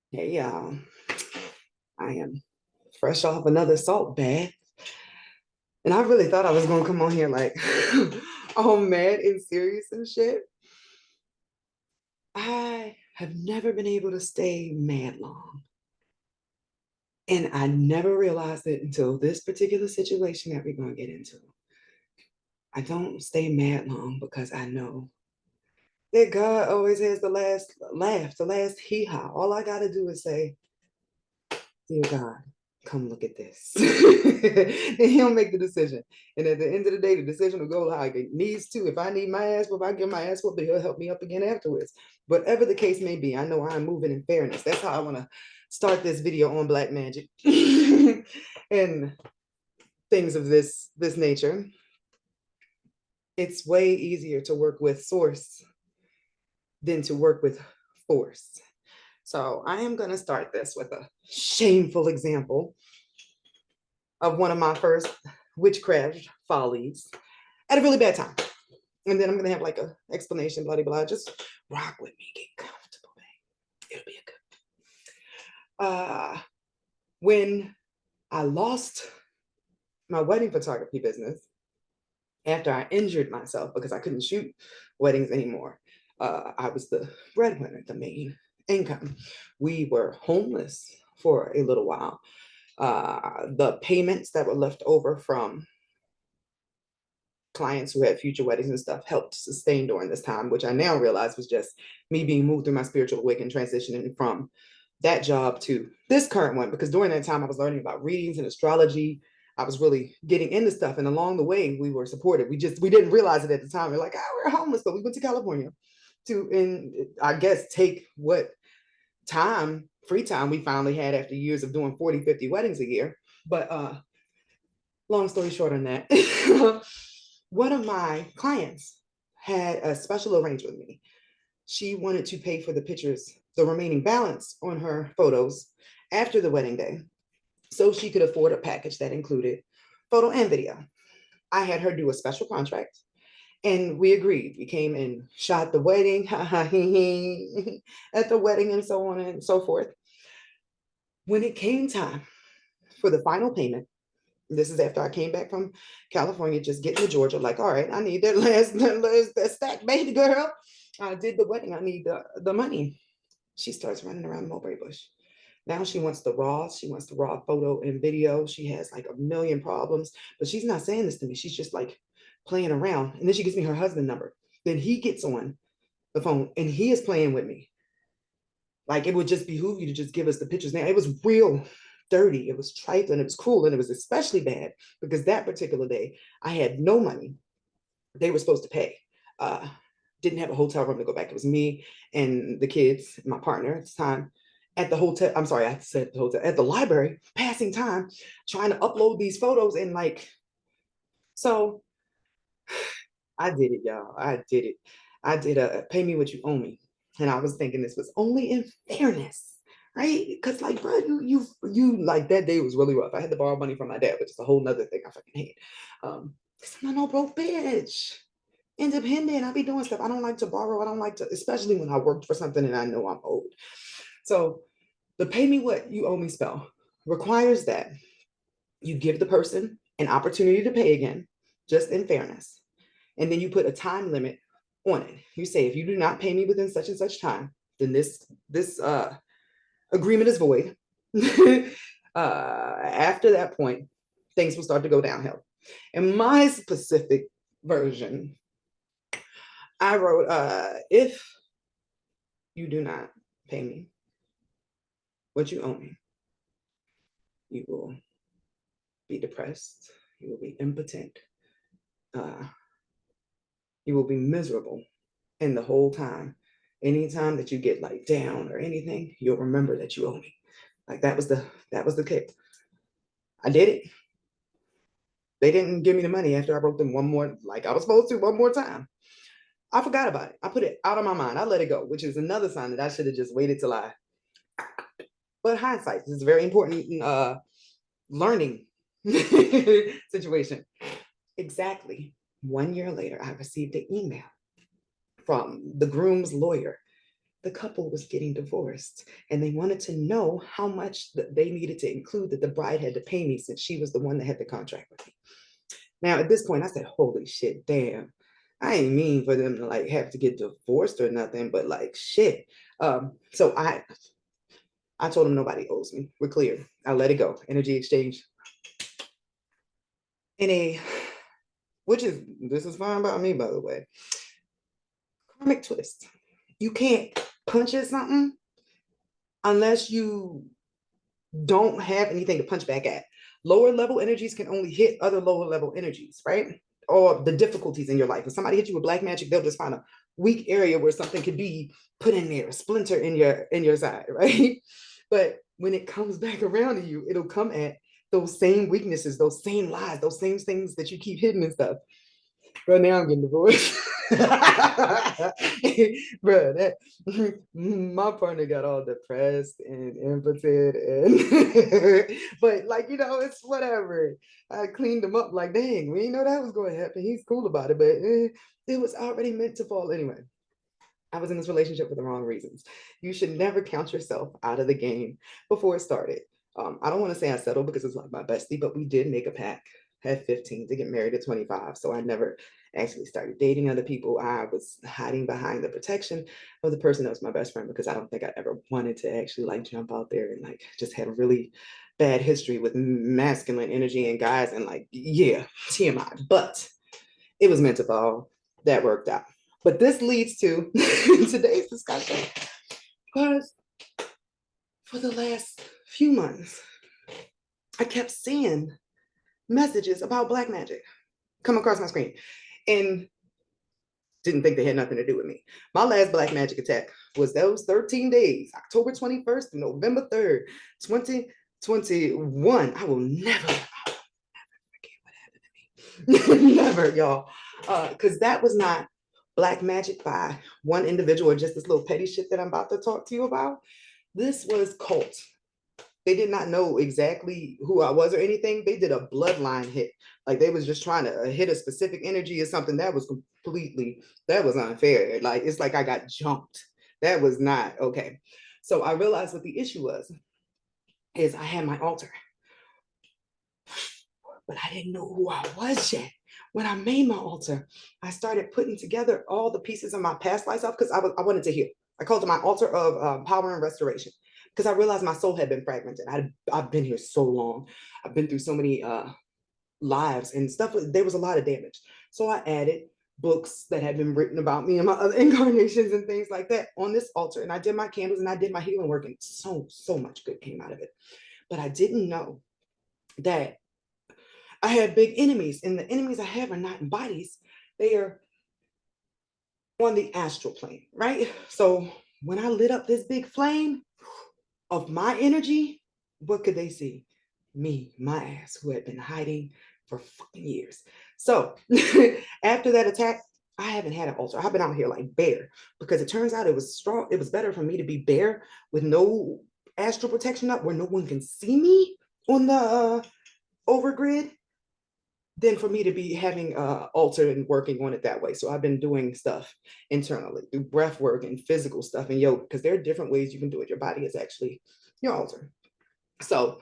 Hey y'all, I am fresh off another salt bath, and I really thought I was gonna come on here like all mad and serious and shit. I have never been able to stay mad long, and I never realized it until this particular situation that we're gonna get into. I don't stay mad long because I know that God always has the last laugh, the last hee haw. All I gotta do is say, dear God, come look at this. And he'll make the decision. And at the end of the day, the decision will go how it needs to. If I need my ass whoop, I give my ass whoop, but he'll help me up again afterwards. Whatever the case may be, I know I'm moving in fairness. That's how I want to start this video on black magic and things of this nature. It's way easier to work with source than to work with force. So I am going to start this with a shameful example of one of my first witchcraft follies at a really bad time. And then I'm gonna have like a explanation, blah, blah, blah. Just rock with me, get comfortable, babe. It'll be a good. When I lost my wedding photography business after I injured myself because I couldn't shoot weddings anymore, I was the breadwinner, the main income. We were homeless for a little while. The payments that were left over from clients who had future weddings and stuff helped sustain during this time, which I now realize was just me being moved through my spiritual awakening, transitioning from that job to this current one. Because during that time, I was learning about readings and astrology. I was really getting into stuff, and along the way, we were supported. We didn't realize it at the time. We're like, oh, we're homeless, but we went to California to, and I guess, take what time, free time we finally had after years of doing 40, 50 weddings a year. But long story short on that, one of my clients had a special arrangement with me. She wanted to pay for the pictures, the remaining balance on her photos after the wedding day, so she could afford a package that included photo and video. I had her do a special contract, and we agreed. We came and shot the wedding at the wedding and so on and so forth. When it came time for the final payment, this is after I came back from California, just getting to Georgia. Like, all right, I need that stack, baby girl. I did the wedding. I need the money. She starts running around the mulberry bush. Now she wants the raw. She wants the raw photo and video. She has like a million problems, but she's not saying this to me. She's just like playing around. And then she gives me her husband number. Then he gets on the phone and he is playing with me. Like, it would just behoove you to just give us the pictures. Now, it was real dirty. It was trifling. It was cruel. And it was especially bad because that particular day, I had no money. They were supposed to pay. Didn't have a hotel room to go back. It was me and the kids, my partner at the time, at the hotel. I'm sorry, I said the hotel, at the library, passing time, trying to upload these photos. And like, so I did it, y'all. I did it. I did a pay me what you owe me. And I was thinking this was only in fairness, right? Because like, bro, you like that day was really rough. I had to borrow money from my dad, which is a whole nother thing I fucking hate. Because I'm not no broke bitch. Independent. I be doing stuff. I don't like to borrow. I don't like to, especially when I worked for something and I know I'm owed. So the pay me what you owe me spell requires that you give the person an opportunity to pay again, just in fairness. And then you put a time limit on it. You say, if you do not pay me within such and such time, then this agreement is void. After that point, things will start to go downhill. In my specific version, I wrote, if you do not pay me what you owe me, you will be depressed, you will be impotent, uh, you will be miserable. And the whole time, anytime that you get like down or anything, you'll remember that you owe me. Like that was the kick. I did it. They didn't give me the money after I broke them one more, like I was supposed to, one more time. I forgot about it. I put it out of my mind. I let it go, which is another sign that I should have just waited till I. But hindsight this is very important learning situation. Exactly 1 year later, I received an email from the groom's lawyer. the couple was getting divorced and they wanted to know how much they needed to include that the bride had to pay me since she was the one that had the contract with me. Now, at this point, I said, holy shit, damn. I ain't mean for them to like have to get divorced or nothing, but like shit. So I told them nobody owes me. We're clear. I let it go. Energy exchange. In a which is this is fine by me, by the way. Karmic twist. You can't punch at something unless you don't have anything to punch back at. Lower level energies can only hit other lower level energies, right? Or the difficulties in your life. If somebody hits you with black magic, they'll just find a weak area where something could be put in there, a splinter in your side, right? But when it comes back around to you, it'll come at those same weaknesses, those same lies, those same things that you keep hidden and stuff. But now I'm getting divorced. Bro, that my partner got all depressed and impotent and but like it's whatever. I cleaned him up like dang, we didn't know that was going to happen. He's cool about it, but it was already meant to fall anyway. I was in this relationship for the wrong reasons. You should never count yourself out of the game before it started. I don't want to say I settled because it's like my bestie, but we did make a pact at 15 to get married at 25. So I never actually started dating other people. I was hiding behind the protection of the person that was my best friend because I don't think I ever wanted to actually like jump out there and like just had a really bad history with masculine energy and guys and like, yeah, TMI. But it was meant to fall. That worked out. But this leads to today's discussion because for the last few months, I kept seeing messages about black magic come across my screen and didn't think they had nothing to do with me. My last black magic attack was those 13 days, October 21st to November 3rd, 2021. I will never forget what happened to me. Never, y'all. Because that was not black magic by one individual or just this little petty shit that I'm about to talk to you about. This was cult. They did not know exactly who I was or anything. They did a bloodline hit. Like they was just trying to hit a specific energy or something that was that was unfair. Like, it's like I got jumped. That was not okay. So I realized what the issue was, is I had my altar, but I didn't know who I was yet. When I made my altar, I started putting together all the pieces of my past life because I wanted to heal. I called it my altar of power and restoration because I realized my soul had been fragmented. I've been here so long. I've been through so many lives and stuff. There was a lot of damage. So I added books that had been written about me and my other incarnations and things like that on this altar. And I did my candles and I did my healing work, and so much good came out of it. But I didn't know that I had big enemies, and the enemies I have are not in bodies. They are on the astral plane, right? So when I lit up this big flame of my energy, what could they see? Me, my ass, who had been hiding for fucking years. So after that attack, I haven't had an altar. I've been out here like bare because it turns out it was strong. It was better for me to be bare with no astral protection up where no one can see me on the overgrid than for me to be having altar and working on it that way. So I've been doing stuff internally through breath work and physical stuff and yoga, because there are different ways you can do it. Your body is actually your altar. So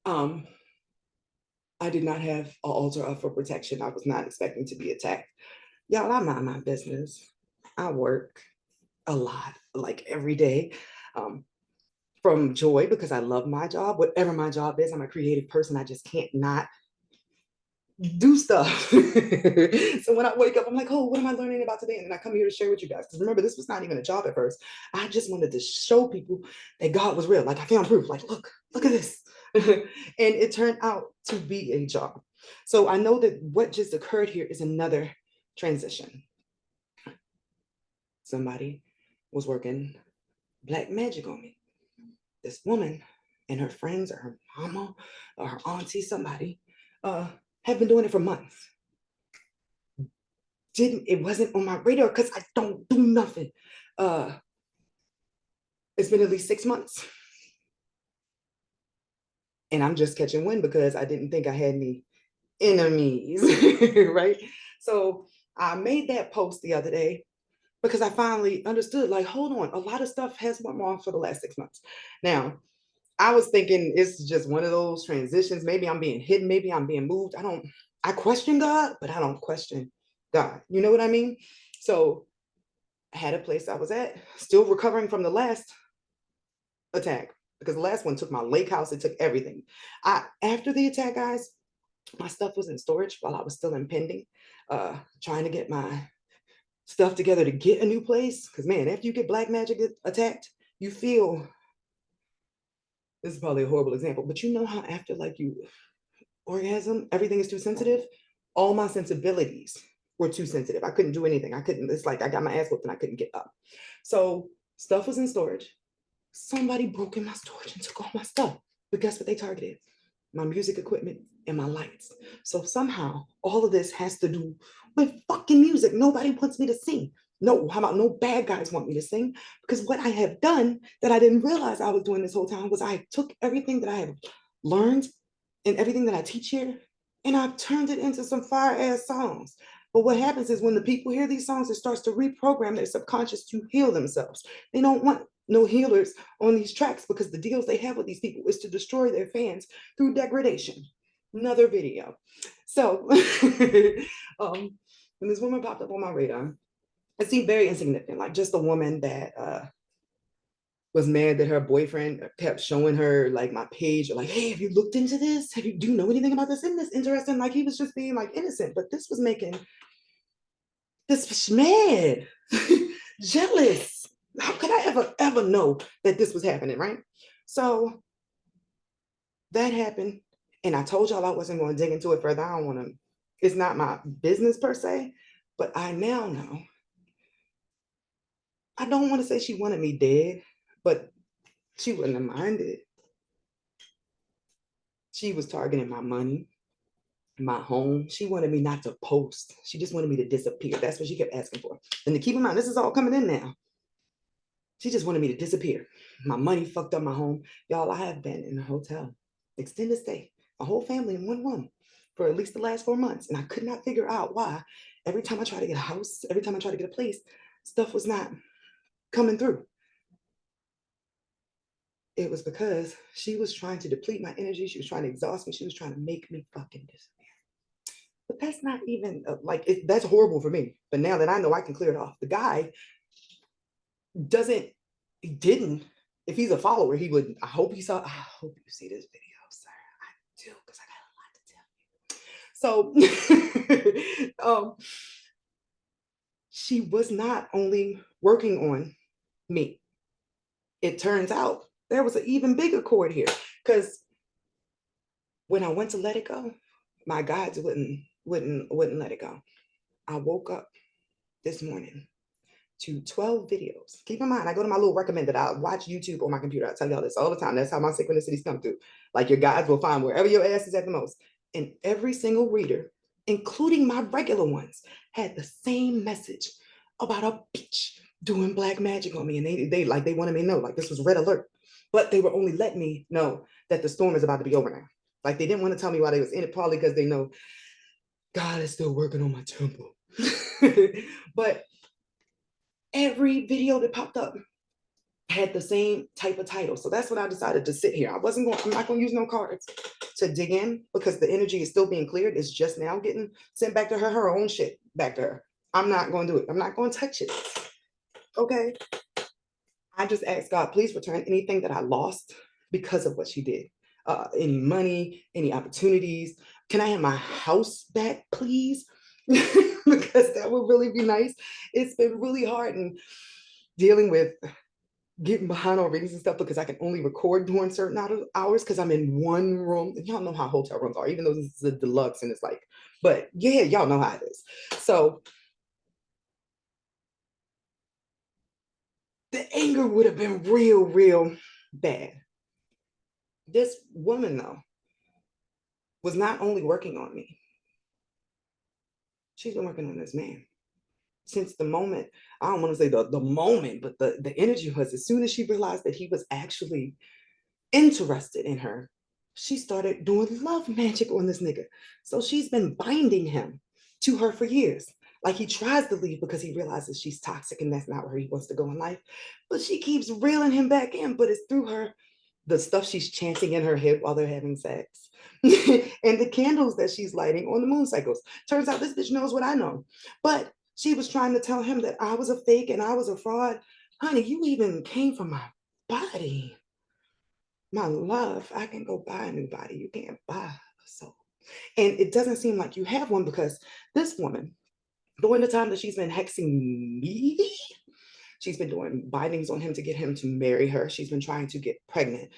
I did not have an altar up for protection. I was not expecting to be attacked. Y'all, I mind my business. I work a lot, like every day. From joy, because I love my job, whatever my job is. I'm a creative person. I just can't not do stuff. So when I wake up, I'm like, oh, what am I learning about today? And then I come here to share with you guys. Because remember, this was not even a job at first. I just wanted to show people that God was real. Like I found proof. Like, look at this. And it turned out to be a job. So I know that what just occurred here is another transition. Somebody was working black magic on me. This woman and her friends or her mama or her auntie, somebody, have been doing it for months. It wasn't on my radar because I don't do nothing. It's been at least 6 months. And I'm just catching wind because I didn't think I had any enemies, right? So I made that post the other day because I finally understood, like, hold on, a lot of stuff has went wrong for the last 6 months. Now, I was thinking it's just one of those transitions. Maybe I'm being hidden, maybe I'm being moved. I question God, but I don't question God. You know what I mean? So I had a place I was at, still recovering from the last attack, because the last one took my lake house, it took everything. After the attack, guys, my stuff was in storage while I was still impending, trying to get my stuff together to get a new place. Because man, after you get black magic attacked, you feel, this is probably a horrible example, but you know how after like you orgasm, everything is too sensitive. All my sensibilities were too sensitive. I couldn't do anything. I couldn't, it's like I got my ass whooped and I couldn't get up. So stuff was in storage. Somebody broke in my storage and took all my stuff. But guess what they targeted? My music equipment and my lights. So somehow all of this has to do with fucking music. Nobody wants me to sing. No, how about no bad guys want me to sing? Because what I have done that I didn't realize I was doing this whole time was I took everything that I have learned and everything that I teach here, and I've turned it into some fire ass songs. But what happens is when the people hear these songs, it starts to reprogram their subconscious to heal themselves. They don't want no healers on these tracks because the deals they have with these people is to destroy their fans through degradation. Another video. So when this woman popped up on my radar, it seemed very insignificant, like just a woman that was mad that her boyfriend kept showing her like my page or like, hey, have you looked into this? Do you know anything about this? Isn't this interesting? Like he was just being like innocent, but this was making this mad, jealous. How could I ever know that this was happening, right? So that happened, and I told y'all I wasn't going to dig into it further. I don't want to. It's not my business per se, but I now know. I don't want to say she wanted me dead, but she wouldn't have minded. She was targeting my money, my home. She wanted me not to post. She just wanted me to disappear. That's what she kept asking for. And to keep in mind, this is all coming in now. She just wanted me to disappear. My money fucked up my home. Y'all, I have been in a hotel, extended stay, a whole family in one room for at least the last 4 months. And I could not figure out why. Every time I try to get a house, every time I try to get a place, stuff was not coming through. It was because she was trying to deplete my energy. She was trying to exhaust me. She was trying to make me fucking disappear. But that's not even that's horrible for me. But now that I know I can clear it off, the guy doesn't, he didn't. If he's a follower, he would. I hope he saw. I hope you see this video, sir. I do because I got a lot to tell you. So, she was not only working on me. It turns out there was an even bigger cord here because when I went to let it go, my guides wouldn't let it go. I woke up this morning to 12 videos. Keep in mind, I go to my little recommended. I watch YouTube on my computer. I tell y'all this all the time. That's how my synchronicities come through. Like your guides will find wherever your ass is at the most. And every single reader, including my regular ones, had the same message about a bitch doing black magic on me. And they wanted me to know, like this was red alert. But they were only letting me know that the storm is about to be over now. Like they didn't want to tell me why they was in it, probably because they know God is still working on my temple. But every video that popped up had the same type of title. So that's what I decided to sit here. I'm not going to use no cards to dig in because the energy is still being cleared. It's just now getting sent back to her own shit back to her. I'm not going to do it. I'm not going to touch it. Okay. I just asked God, please return anything that I lost because of what she did. Any money, any opportunities. Can I have my house back, please? Because that would really be nice. It's been really hard and dealing with getting behind on readings and stuff because I can only record during certain hours because I'm in one room. And y'all know how hotel rooms are, even though this is a deluxe and it's like, but yeah, y'all know how it is. So the anger would have been real bad. This woman, though, was not only working on me, she's been working on this man since the moment, I don't want to say the moment, but the energy was as soon as she realized that he was actually interested in her, she started doing love magic on this nigga. So she's been binding him to her for years. Like he tries to leave because he realizes she's toxic and that's not where he wants to go in life. But she keeps reeling him back in, but it's through her, the stuff she's chanting in her head while they're having sex. And the candles that she's lighting on the moon cycles. Turns out this bitch knows what I know. But she was trying to tell him that I was a fake and I was a fraud. Honey, you even came from my body. My love, I can go buy a new body. You can't buy a soul. And it doesn't seem like you have one because this woman, during the time that she's been hexing me, she's been doing bindings on him to get him to marry her. She's been trying to get pregnant.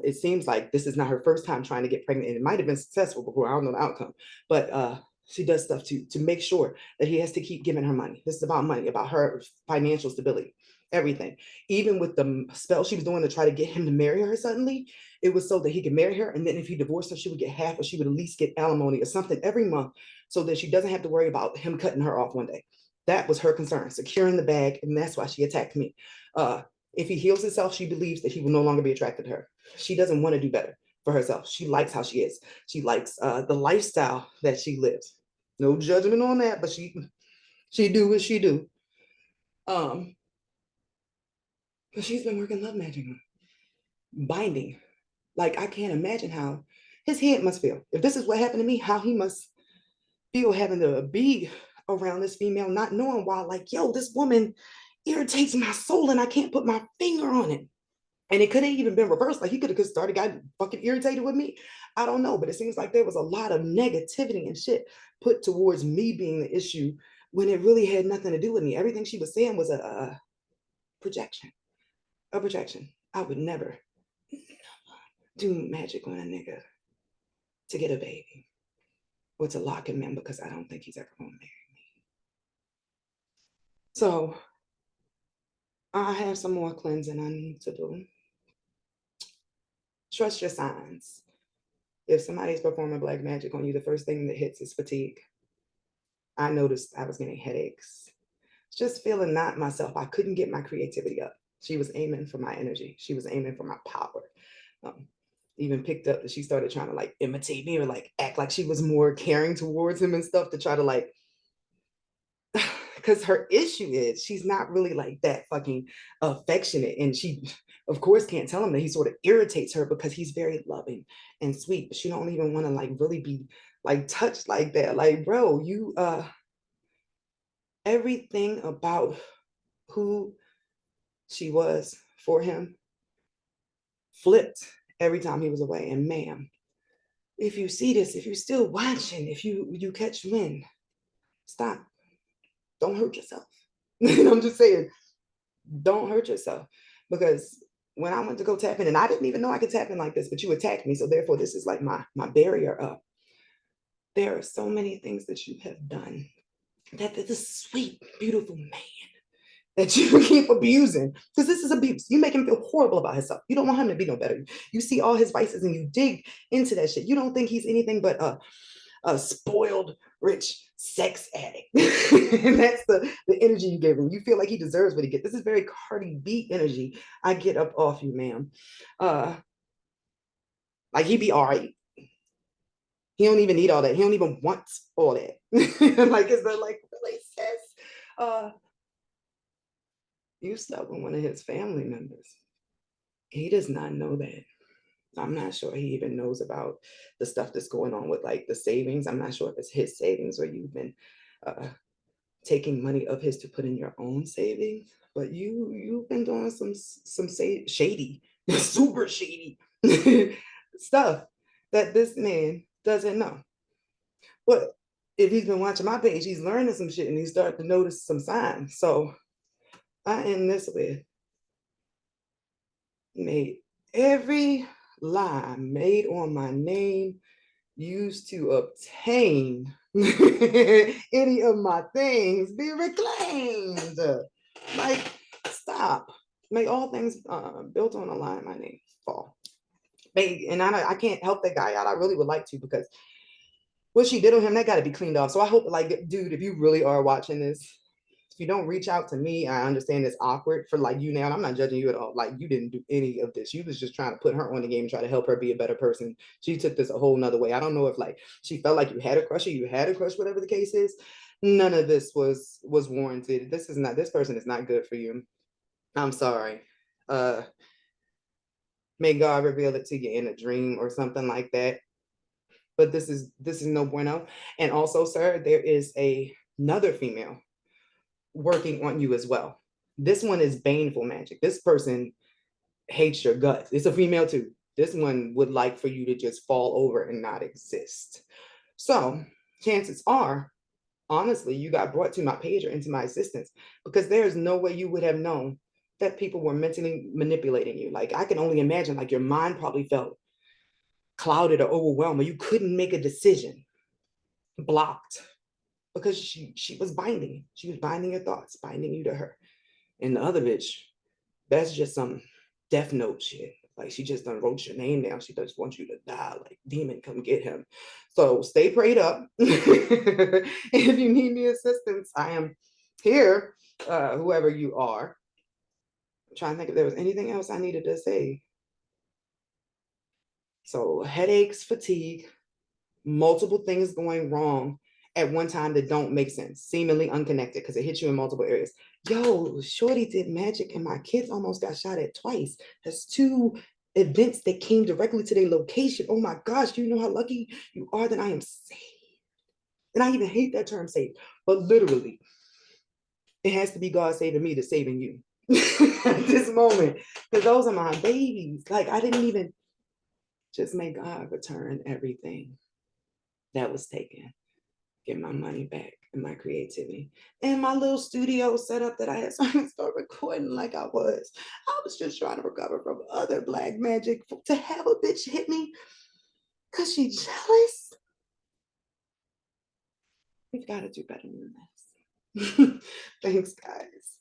It seems like this is not her first time trying to get pregnant, and it might have been successful before. I don't know the outcome, but she does stuff to make sure that he has to keep giving her money. This is about money, about her financial stability, everything. Even with the spell she was doing to try to get him to marry her suddenly, it was so that he could marry her, and then if he divorced her, she would get half, or she would at least get alimony or something every month, so that she doesn't have to worry about him cutting her off one day. That was her concern, securing the bag, and that's why she attacked me. If he heals himself, she believes that he will no longer be attracted to her. She doesn't want to do better for herself. She likes how she is. She likes the lifestyle that she lives. No judgment on that, but she do what she do. But she's been working love magic on binding. Like I can't imagine how his head must feel. If this is what happened to me, how he must feel having to be around this female, not knowing why, like, yo, this woman irritates my soul and I can't put my finger on it. And it could have even been reversed. Like he could have started got fucking irritated with me. I don't know, but it seems like there was a lot of negativity and shit put towards me being the issue when it really had nothing to do with me. Everything she was saying was a projection, a projection. I would never do magic on a nigga to get a baby or to lock him in because I don't think he's ever gonna marry me. So I have some more cleansing I need to do. Trust your signs. If somebody's performing black magic on you, the first thing that hits is fatigue. I noticed I was getting headaches, just feeling not myself. I couldn't get my creativity up. She was aiming for my energy. She was aiming for my power. Um, Even picked up that she started trying to like imitate me or like act like she was more caring towards him and stuff to try to like, because her issue is she's not really like that fucking affectionate, and she of course can't tell him that he sort of irritates her because he's very loving and sweet, but she don't even want to like really be like touched like that. Like bro, you everything about who she was for him flipped every time he was away. And ma'am, if you see this, if you're still watching, if you catch wind, stop. Don't hurt yourself. I'm just saying, don't hurt yourself. Because when I went to go tap in, and I didn't even know I could tap in like this, but you attacked me. So therefore, this is like my barrier up. There are so many things that you have done that this sweet, beautiful man that you keep abusing, because this is abuse. You make him feel horrible about himself. You don't want him to be no better. You see all his vices and you dig into that shit. You don't think he's anything but a spoiled, rich sex addict. And that's the energy you give him. You feel like he deserves what he gets. This is very Cardi B energy. I get up off you, ma'am. Like he be all right. He don't even need all that. He don't even want all that. Like, is that like really, sis? You slept with one of his family members. He does not know that. I'm not sure he even knows about the stuff that's going on with like the savings. I'm not sure if it's his savings or you've been uh, taking money of his to put in your own savings. But you've been doing some shady, super shady stuff that this man doesn't know. But if he's been watching my page, he's learning some shit and he's starting to notice some signs. So I end this with made every lie made on my name used to obtain any of my things be reclaimed. Like, stop. May all things built on a lie in my name fall. And I can't help that guy out. I really would like to, because what she did on him, that got to be cleaned off. So I hope, like, dude, if you really are watching this, if you don't reach out to me, I understand it's awkward for like you now. And I'm not judging you at all. Like, you didn't do any of this. You was just trying to put her on the game and try to help her be a better person. She took this a whole nother way. I don't know if like she felt like you had a crush or you had a crush, whatever the case is. None of this was warranted. This person is not good for you. I'm sorry. Uh, may God reveal it to you in a dream or something like that. But this is no bueno. And also, sir, there is another female working on you as well. This one is baneful magic. This person hates your guts. It's a female too. This one would like for you to just fall over and not exist. So chances are, honestly, you got brought to my page or into my assistance because there's no way you would have known that people were mentally manipulating you. Like I can only imagine, like your mind probably felt clouded or overwhelmed, or you couldn't make a decision, blocked because she was binding. She was binding your thoughts, binding you to her. And the other bitch, that's just some death note shit. Like she just done wrote your name down. She just wants you to die. Like demon, come get him. So stay prayed up. If you need any assistance, I am here. Whoever you are. I'm trying to think if there was anything else I needed to say. So headaches, fatigue, multiple things going wrong at one time that don't make sense, seemingly unconnected because it hits you in multiple areas. Yo, Shorty did magic and my kids almost got shot at twice. That's two events that came directly to their location. Oh my gosh, do you know how lucky you are that I am safe? And I even hate that term safe, but literally, it has to be God saving me to saving you at this moment because those are my babies. Like, I didn't even just make God return everything that was taken. Get my money back and my creativity and my little studio setup that I had. So I can start recording like I was. I was just trying to recover from other black magic to have a bitch hit me because she jealous. We've got to do better than this. Thanks, guys.